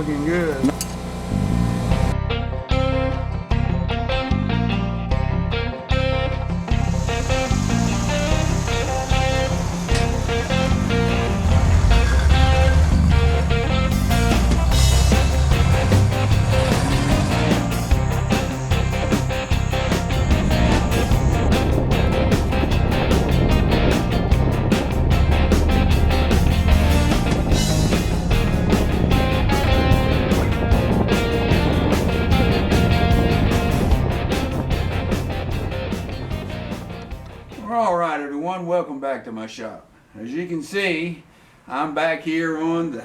looking good. Alright everyone, welcome back to my shop. As you can see, I'm back here on the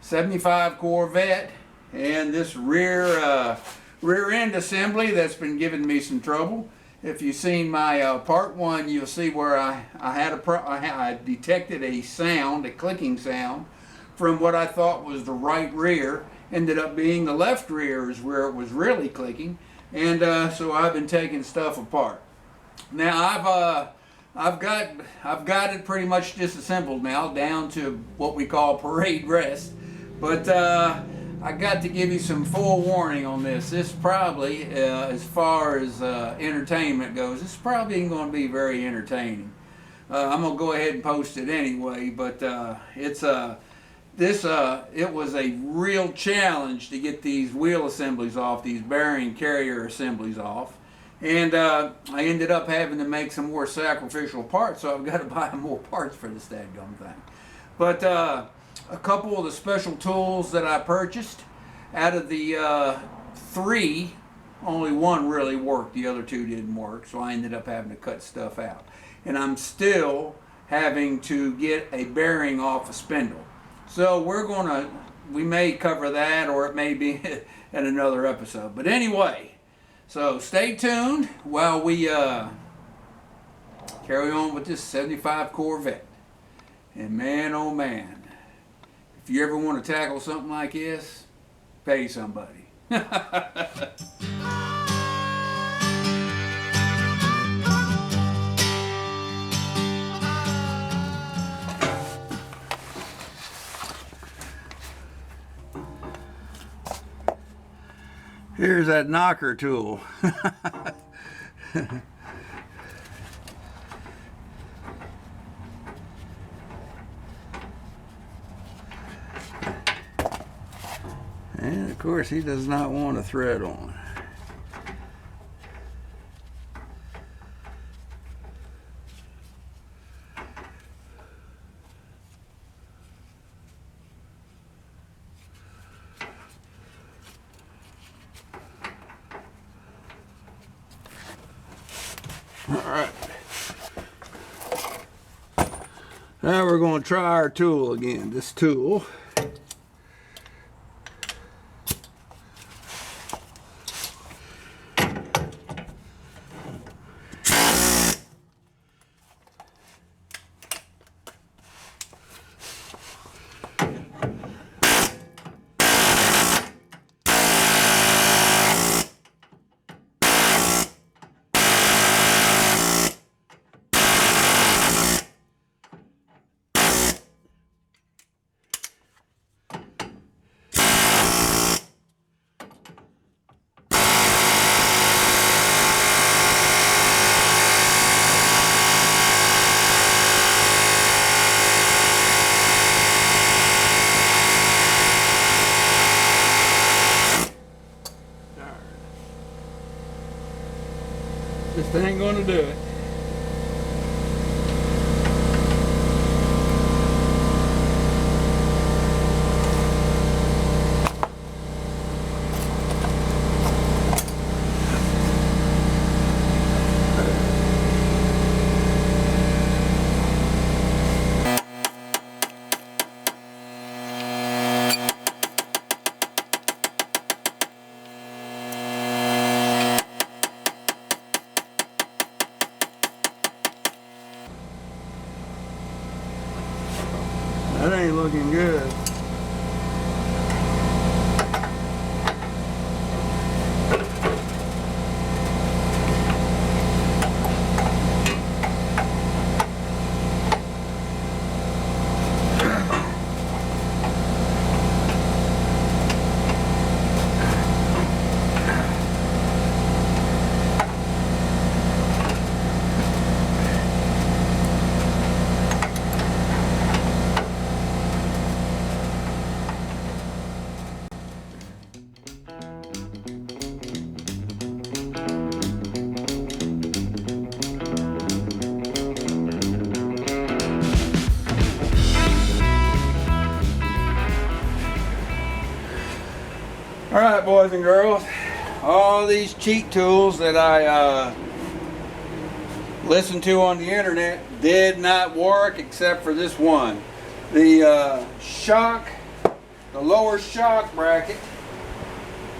75 Corvette and this rear end assembly that's been giving me some trouble. If you've seen my part one, you'll see where I detected a sound, a clicking sound, from what I thought was the right rear. Ended up being the left rear is where it was really clicking, and so I've been taking stuff apart. Now I've got it pretty much disassembled now, down to what we call parade rest. But I got to give you some full warning on this. This probably, as far as entertainment goes, this probably ain't going to be very entertaining. I'm gonna go ahead and post it anyway. But it was a real challenge to get these wheel assemblies off, these bearing carrier assemblies off. And I ended up having to make some more sacrificial parts, so I've got to buy more parts for this dadgum thing. But a couple of the special tools that I purchased, out of the three, only one really worked. The other two didn't work, so I ended up having to cut stuff out. And I'm still having to get a bearing off a spindle. So we may cover that, or it may be in another episode. But anyway, so stay tuned while we carry on with this 75 Corvette. And man, oh man, if you ever want to tackle something like this, pay somebody. Here's that knocker tool. And of course he does not want a thread on. Alright, now we're going to try our tool again. This tool, this ain't gonna do it. That ain't looking good. boys and girls, all these cheat tools that I listened to on the internet did not work except for this one. The lower shock bracket,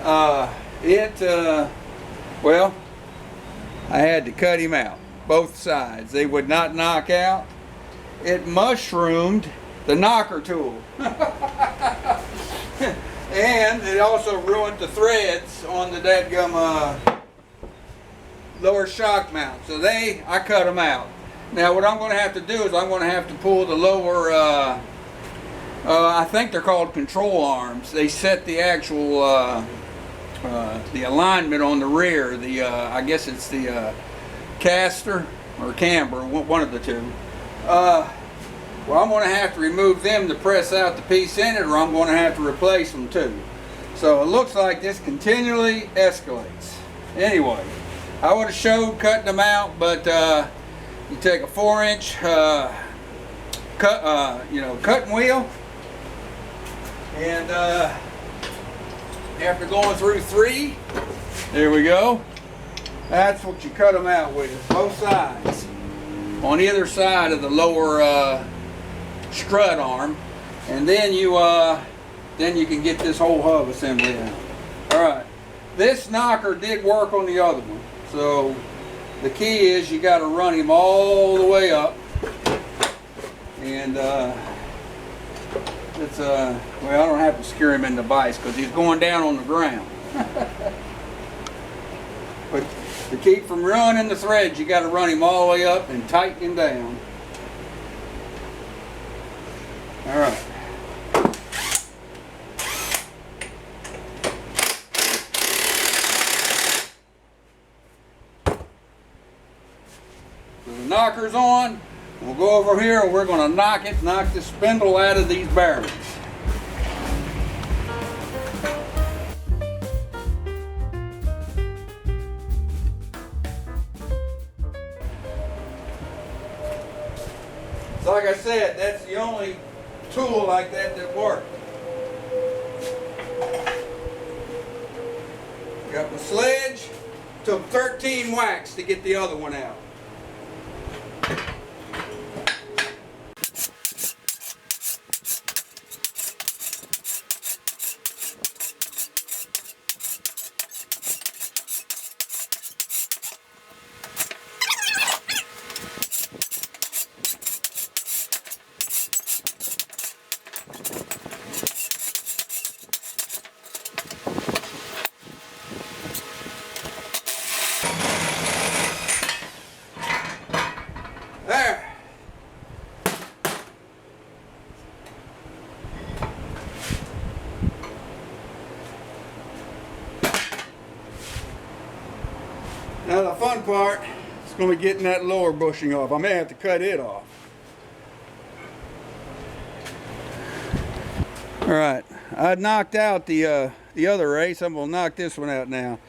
well, I had to cut him out, both sides. They would not knock out. It mushroomed the knocker tool. And it also ruined the threads on the dadgum lower shock mount. So I cut them out. Now what I'm going to have to do is I'm going to have to pull the lower, I think they're called control arms. They set the actual, the alignment on the rear. I guess it's the caster or camber, one of the two. Well, I'm going to have to remove them to press out the piece in it, or I'm going to have to replace them too. So it looks like this continually escalates. Anyway, I would have showed cutting them out, but you take a 4-inch cutting wheel, and after going through 3, there we go. That's what you cut them out with, both sides, on either side of the lower strut arm, and then you can get this whole hub assembly out. All right, this knocker did work on the other one, so the key is you got to run him all the way up, and it's well, I don't have to secure him in the vise because he's going down on the ground. But to keep from ruining the threads, you got to run him all the way up and tighten him down. All right. So the knocker's on. We'll go over here and we're going to knock the spindle out of these bearings. So like I said, that's the only tool like that worked. Got my sledge. Took 13 whacks to get the other one out. There. Now the fun part is going to be getting that lower bushing off. I may have to cut it off. All right, I knocked out the other race. I'm going to knock this one out now.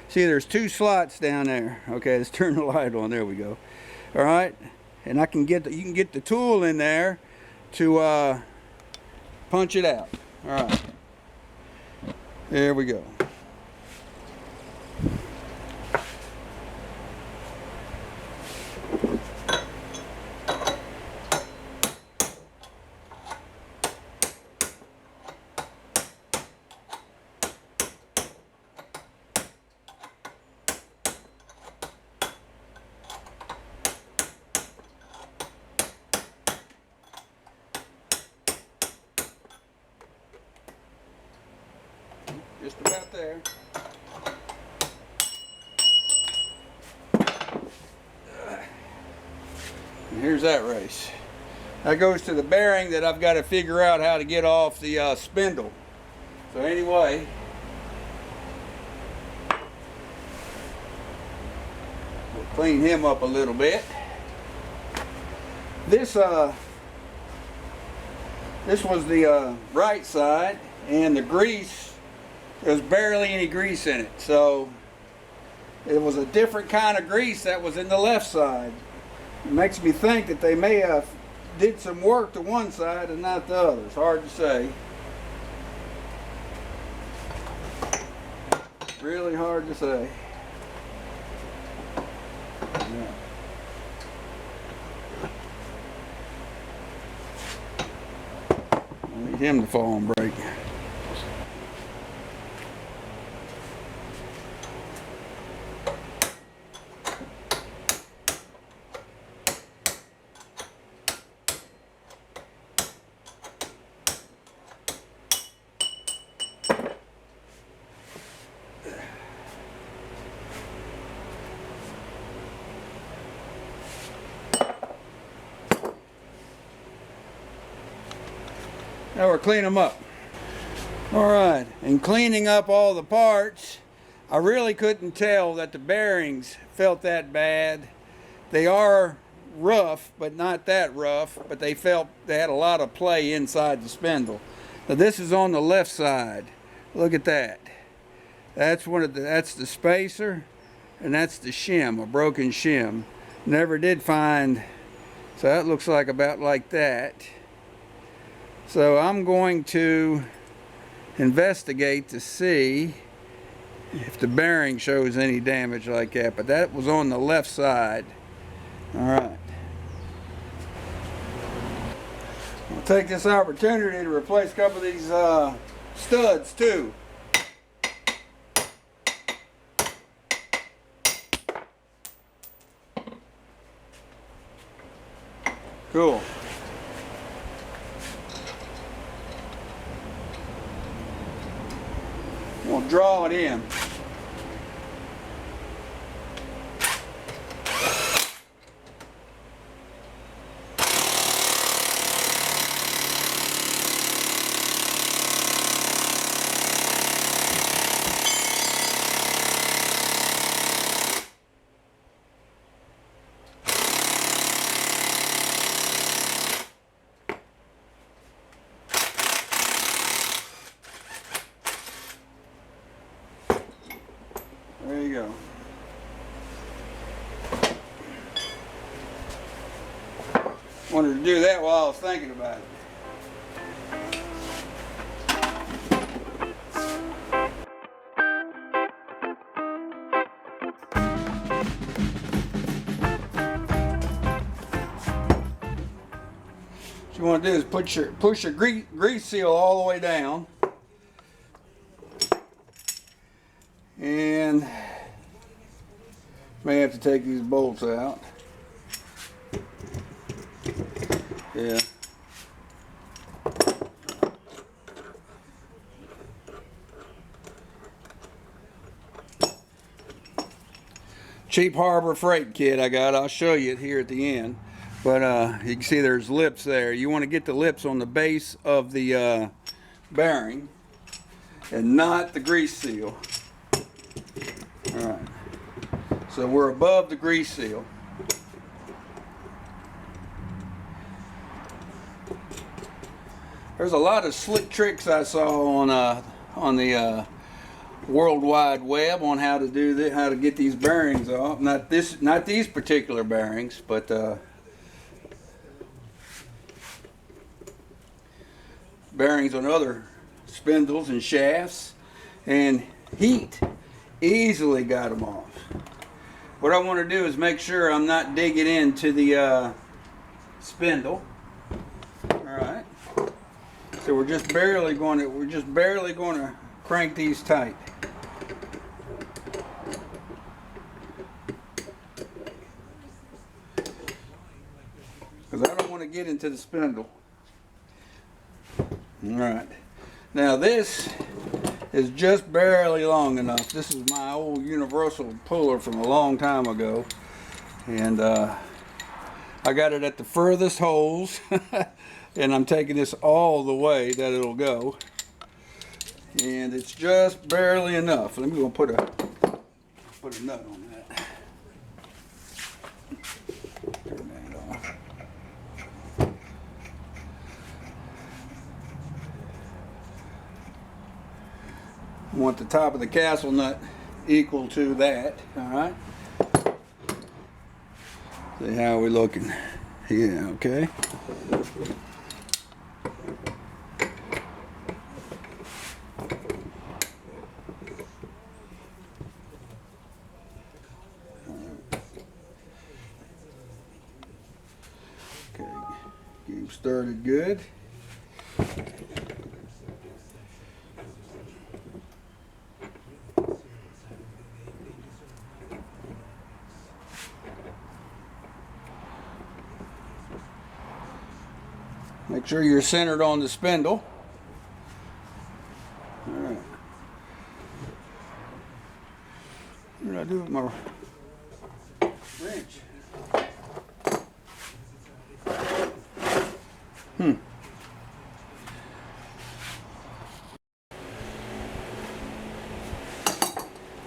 See, there's 2 slots down there. Okay, let's turn the light on. There we go. All right. And you can get the tool in there to punch it out. All right, there we go. Just about there. And here's that race. That goes to the bearing that I've got to figure out how to get off the spindle. So anyway, we'll clean him up a little bit. This was the right side, and the grease, there's barely any grease in it, so it was a different kind of grease that was in the left side. It makes me think that they may have did some work to one side and not the other. It's hard to say. really hard to say. Yeah. I need him to fall and break. Now we're cleaning them up. Alright, in cleaning up all the parts, I really couldn't tell that the bearings felt that bad. They are rough, but not that rough, but they had a lot of play inside the spindle. Now this is on the left side. Look at that. That's the spacer, and that's the shim, a broken shim. Never did find, so that looks like about like that. So I'm going to investigate to see if the bearing shows any damage like that, but that was on the left side. All right. I'll take this opportunity to replace a couple of these studs too. Cool. We'll draw it in. There you go. Wanted to do that while I was thinking about it. What you want to do is push your grease seal all the way down. And may have to take these bolts out. Yeah. Cheap Harbor Freight kit I got. I'll show you it here at the end. But you can see there's lips there. You want to get the lips on the base of the bearing and not the grease seal. Alright, so we're above the grease seal. There's a lot of slick tricks I saw on the World Wide Web on how to do this, how to get these bearings off. Not these particular bearings, but bearings on other spindles and shafts, and heat easily got them off. What I want to do is make sure I'm not digging into the spindle. All right. So we're just barely going to crank these tight. Because I don't want to get into the spindle. All right. Now this is just barely long enough. This is my old universal puller from a long time ago, and I got it at the furthest holes and I'm taking this all the way that it'll go, and it's just barely enough. Let me go put a nut on that. Turn that off. I want the top of the castle nut equal to that. All right. See how we looking? Yeah. Okay. Get him started good. Make sure you're centered on the spindle. All right. What did I do with my wrench?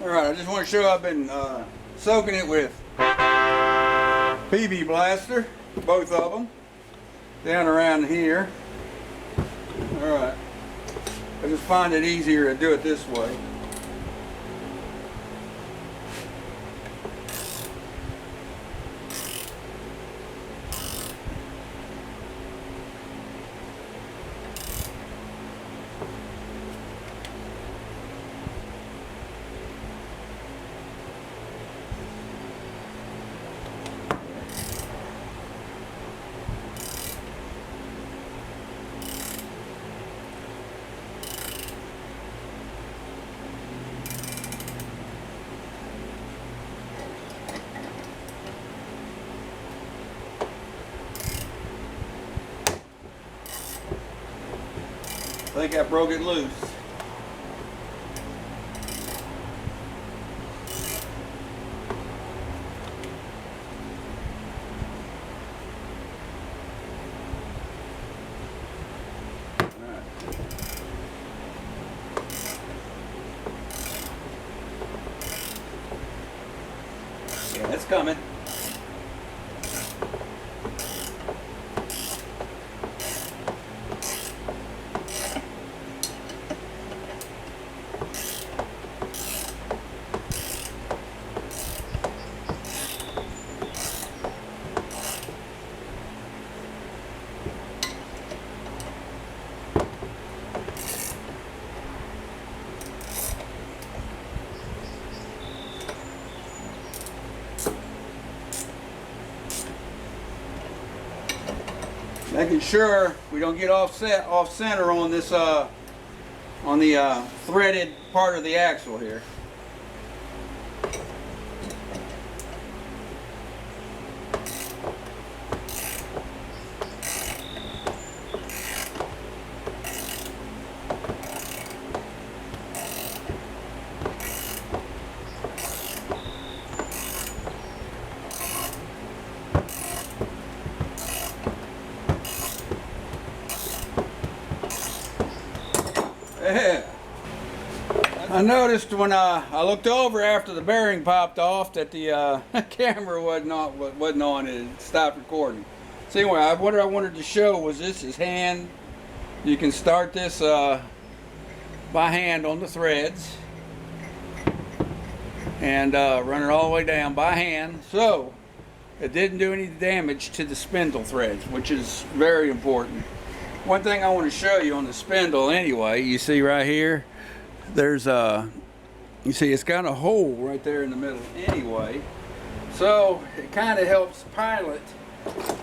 Alright, I just want to show I've been soaking it with PB Blaster, both of them, down around here. Alright, I just find it easier to do it this way. I think I broke it loose. Yeah, it's coming. Making sure we don't get off center on this on the threaded part of the axle here. Yeah. I noticed when I looked over after the bearing popped off that the camera wasn't on. It stopped recording. So anyway, what I wanted to show was this is hand. You can start this by hand on the threads and run it all the way down by hand. So it didn't do any damage to the spindle threads, which is very important. One thing I want to show you on the spindle anyway, you see right here, there's you see it's got a hole right there in the middle anyway. So it kind of helps pilot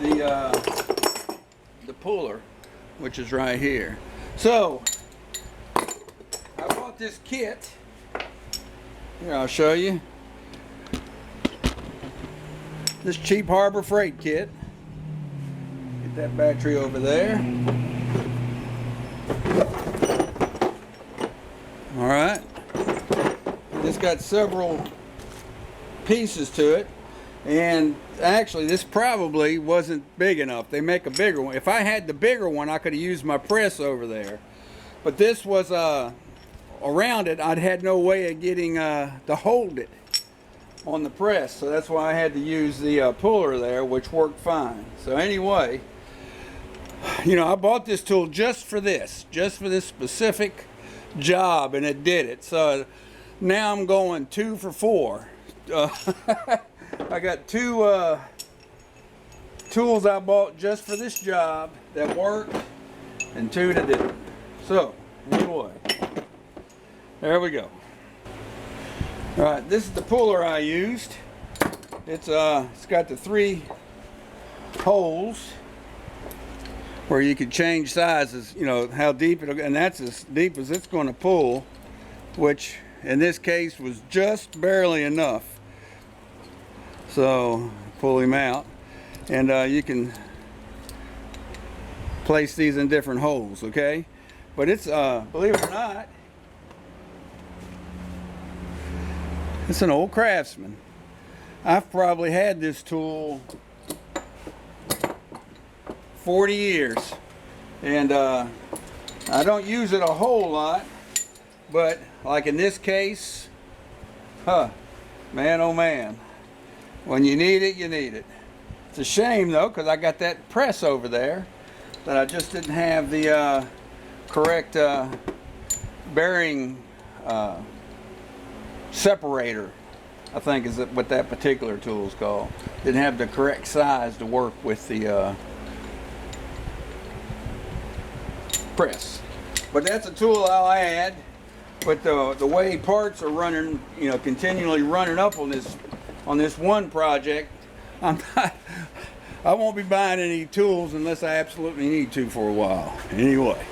the puller, which is right here. So I bought this kit. Here, I'll show you. This cheap Harbor Freight kit. Get that battery over there. All right. This got several pieces to it, and actually this probably wasn't big enough. They make a bigger one. If I had the bigger one, I could have used my press over there, but this was around it. I'd had no way of getting to hold it on the press, so that's why I had to use the puller there, which worked fine. So anyway, you know, I bought this tool just for this specific job, and it did it. So now I'm going 2 for 4. I got 2 tools I bought just for this job that worked and 2 that didn't. So anyway, there we go. All right, this is the puller I used. It's got the 3 holes. where you could change sizes, you know, how deep it'll go, and that's as deep as it's going to pull, which in this case was just barely enough. So pull him out, and you can place these in different holes, okay? But it's, believe it or not, it's an old Craftsman. I've probably had this tool 40 years, and I don't use it a whole lot, but like in this case, man oh man, when you need it, you need it. It's a shame though, because I got that press over there that I just didn't have the correct bearing separator, I think is what that particular tool is called. Didn't have the correct size to work with the press. But that's a tool I'll add. But the way parts are running, you know, continually running up on this one project, I won't be buying any tools unless I absolutely need to for a while. Anyway,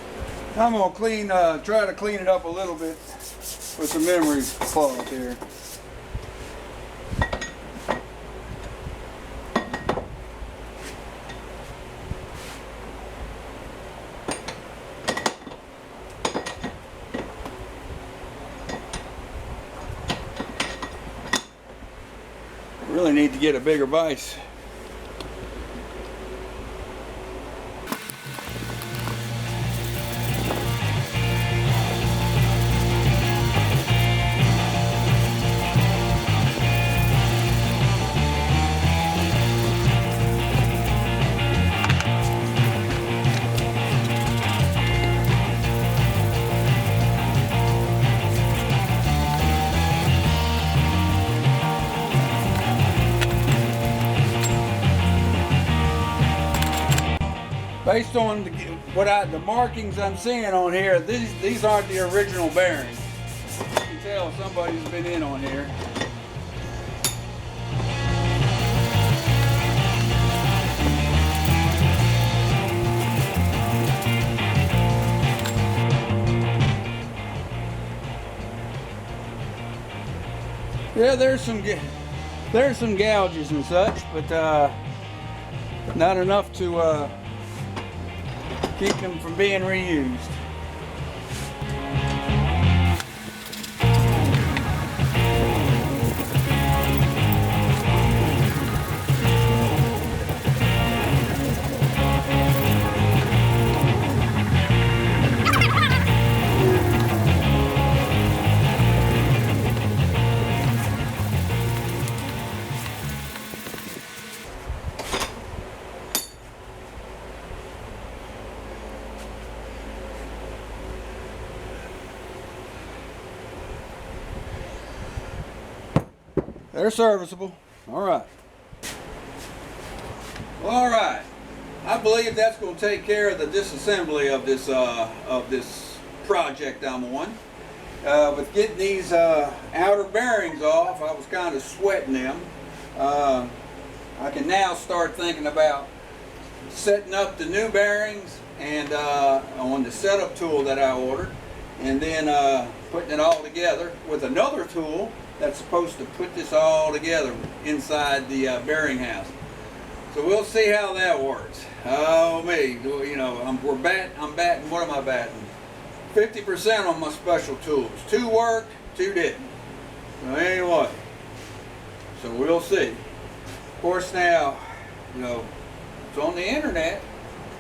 I'm gonna try to clean it up a little bit with some memory cloth here. Really need to get a bigger vise. Based on the markings I'm seeing on here, these aren't the original bearings. You can tell somebody's been in on here. Yeah, there's some gouges and such, but not enough to keep them from being reused. They're serviceable. All right. All right. I believe that's going to take care of the disassembly of this project I'm on. With getting these outer bearings off, I was kind of sweating them. I can now start thinking about setting up the new bearings and on the setup tool that I ordered, and then putting it all together with another tool that's supposed to put this all together inside the bearing house. So we'll see how that works. Oh me, you know, I'm batting, what am I batting? 50% on my special tools. 2 worked, 2 didn't. So anyway, so we'll see. Of course now, you know, it's on the internet,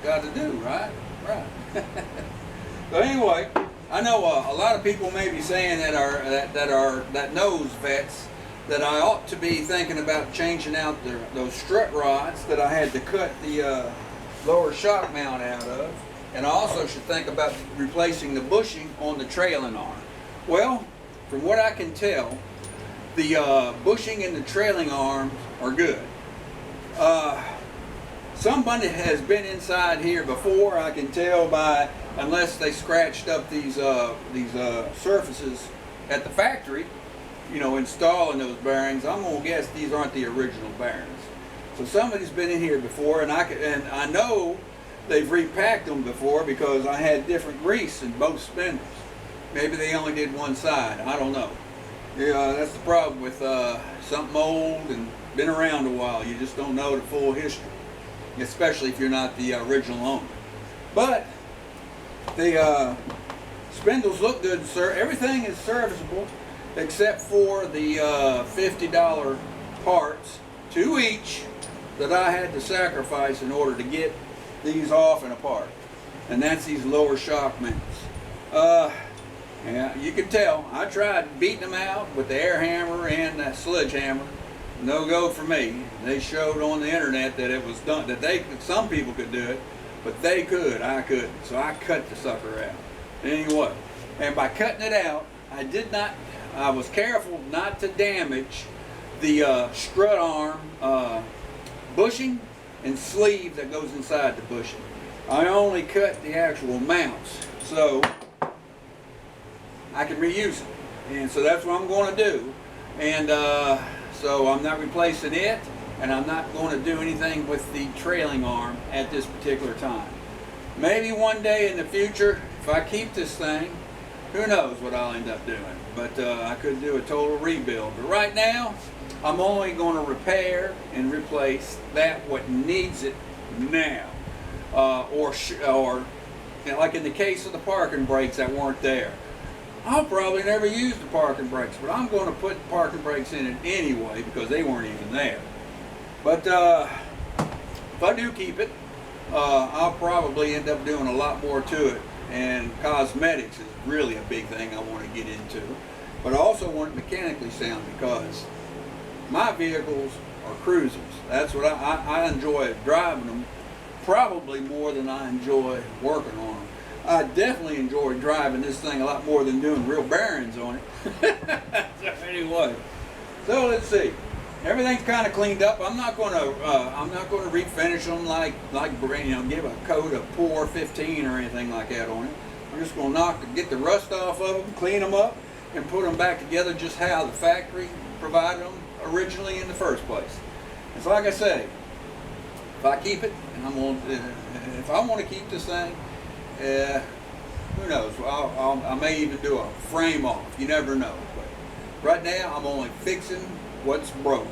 got to do, right? Right. So anyway, I know a lot of people may be saying that knows vets that I ought to be thinking about changing out those strut rods that I had to cut the lower shock mount out of, and I also should think about replacing the bushing on the trailing arm. Well, from what I can tell, the bushing and the trailing arms are good. Somebody has been inside here before, I can tell by, unless they scratched up these surfaces at the factory, you know, installing those bearings. I'm gonna guess these aren't the original bearings. So somebody's been in here before, and I know they've repacked them before because I had different grease in both spindles. Maybe they only did one side. I don't know. Yeah, that's the problem with something old and been around a while. You just don't know the full history, especially if you're not the original owner. But the spindles look good, sir. Everything is serviceable except for the $50 parts, 2 each, that I had to sacrifice in order to get these off and apart. And that's these lower shock mounts. Yeah, you can tell. I tried beating them out with the air hammer and that sledgehammer. No go for me. They showed on the internet that it was done, that some people could do it, but they could, I couldn't. So I cut the sucker out. Anyway, and by cutting it out, I was careful not to damage the strut arm bushing and sleeve that goes inside the bushing. I only cut the actual mounts so I can reuse it. And so that's what I'm going to do. And so I'm not replacing it, and I'm not going to do anything with the trailing arm at this particular time. Maybe one day in the future, if I keep this thing, who knows what I'll end up doing. But I could do a total rebuild. But right now, I'm only going to repair and replace what needs it now. Or you know, like in the case of the parking brakes that weren't there. I'll probably never use the parking brakes, but I'm going to put parking brakes in it anyway because they weren't even there. But if I do keep it, I'll probably end up doing a lot more to it. And cosmetics is really a big thing I want to get into. But I also want it mechanically sound because my vehicles are cruisers. That's what I enjoy driving them probably more than I enjoy working on them. I definitely enjoy driving this thing a lot more than doing real bearings on it. So anyway, so let's see. Everything's kind of cleaned up. I'm not going to refinish them like you know, give a coat of Pour 15 or anything like that on it. I'm just going to get the rust off of them, clean them up, and put them back together just how the factory provided them originally in the first place. It's like I say, if I keep it, and if I want to keep this thing, who knows? I may even do a frame off. You never know. But right now, I'm only fixing what's broke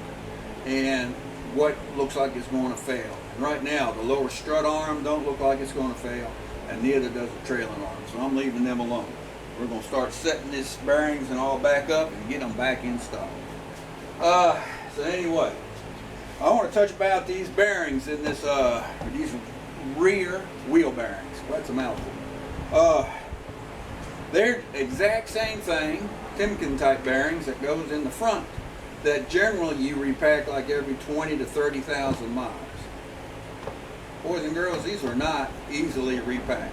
and what looks like it's going to fail. And right now, the lower strut arm don't look like it's going to fail, and neither does the trailing arm. So I'm leaving them alone. We're going to start setting these bearings and all back up and get them back in stock. So anyway, I want to touch about these bearings in this these rear wheel bearings. That's a mouthful. They're exact same thing, Timken type bearings that goes in the front that generally you repack like every 20 to 30,000 miles. Boys and girls, these are not easily repacked.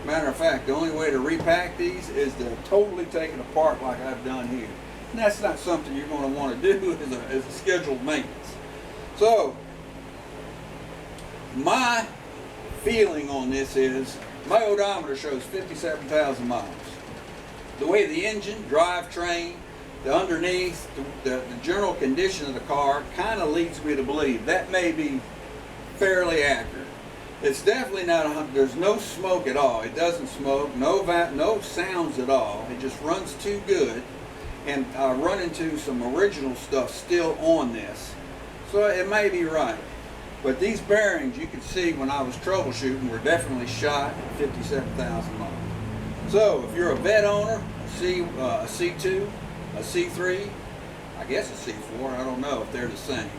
Matter of fact, the only way to repack these is to totally take it apart like I've done here. And that's not something you're going to want to do as a scheduled maintenance. So, my feeling on this is, my odometer shows 57,000 miles. The way the engine, drivetrain, the underneath, the general condition of the car kind of leads me to believe that may be fairly accurate. It's definitely not, there's no smoke at all. It doesn't smoke, no sounds at all. It just runs too good. And I run into some original stuff still on this. So it may be right. But these bearings, you can see when I was troubleshooting, were definitely shot at 57,000 miles. So if you're a Vet owner, a C2, a C3, I guess a C4, I don't know if they're the same.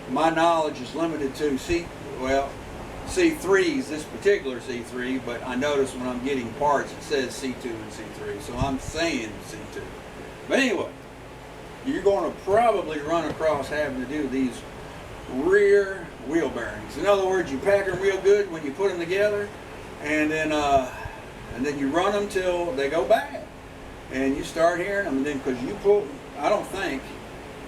My knowledge is limited to C3s, this particular C3, but I notice when I'm getting parts it says C2 and C3, so I'm saying C2. But anyway, you're going to probably run across having to do these rear wheel bearings. In other words, you pack them real good when you put them together, and then you run them till they go bad, and you start hearing them. And then because you pull, I don't think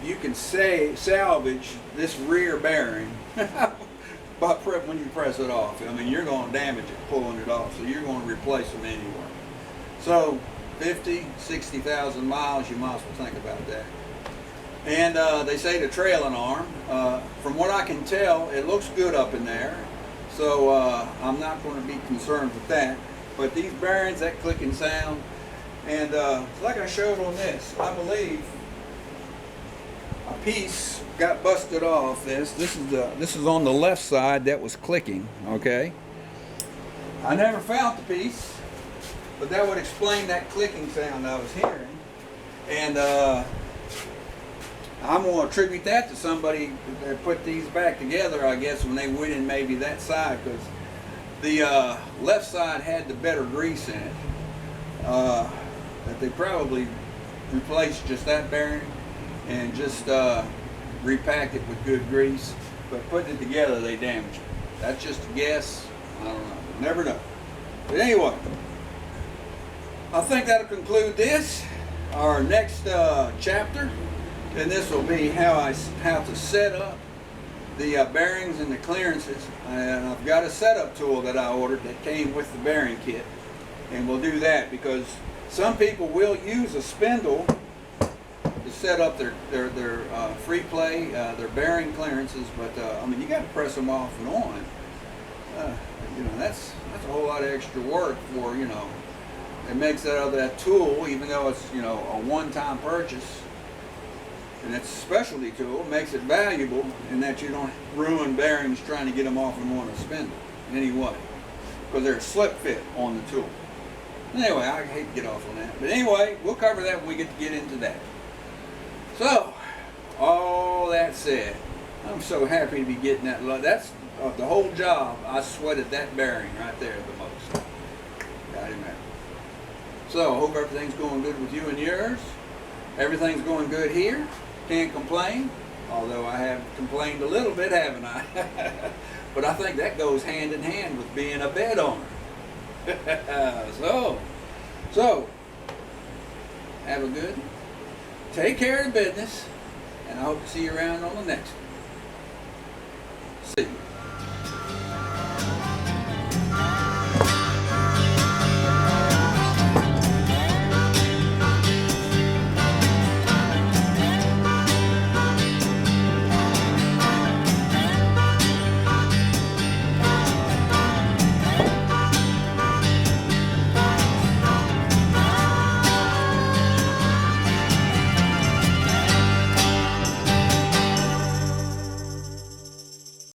you can salvage this rear bearing when you press it off. I mean, you're going to damage it pulling it off, so you're going to replace them anyway. So 50, 60,000 miles, you might as well think about that. And they say the trailing arm, from what I can tell, it looks good up in there. So I'm not going to be concerned with that. But these bearings, that clicking sound, and like I showed on this, I believe a piece got busted off this. This is on the left side that was clicking, okay? I never found the piece, but that would explain that clicking sound I was hearing. And I'm going to attribute that to somebody that put these back together, I guess, when they went in maybe that side, because the left side had the better grease in it. That they probably replaced just that bearing and just repacked it with good grease, but putting it together they damaged it. That's just a guess. I don't know. Never know. But anyway, I think that'll conclude this. Our next chapter, and this will be how to set up the bearings and the clearances. And I've got a setup tool that I ordered that came with the bearing kit, and we'll do that because some people will use a spindle to set up their free play, their bearing clearances. But I mean, you got to press them off and on. You know, that's a whole lot of extra work for, you know. It makes that tool, even though it's, you know, a one-time purchase, and it's a specialty tool, makes it valuable in that you don't ruin bearings trying to get them off and on a spindle in any way, because they're a slip fit on the tool. Anyway, I hate to get off on that, but anyway, we'll cover that when we get into that. So, all that said, I'm so happy to be getting that. That's the whole job. I sweated that bearing right there the most. Got him there. So, hope everything's going good with you and yours. Everything's going good here. Can't complain. Although I have complained a little bit, haven't I? But I think that goes hand in hand with being a bed owner. So, have a good one. Take care of the business. And I hope to see you around on the next one. See you.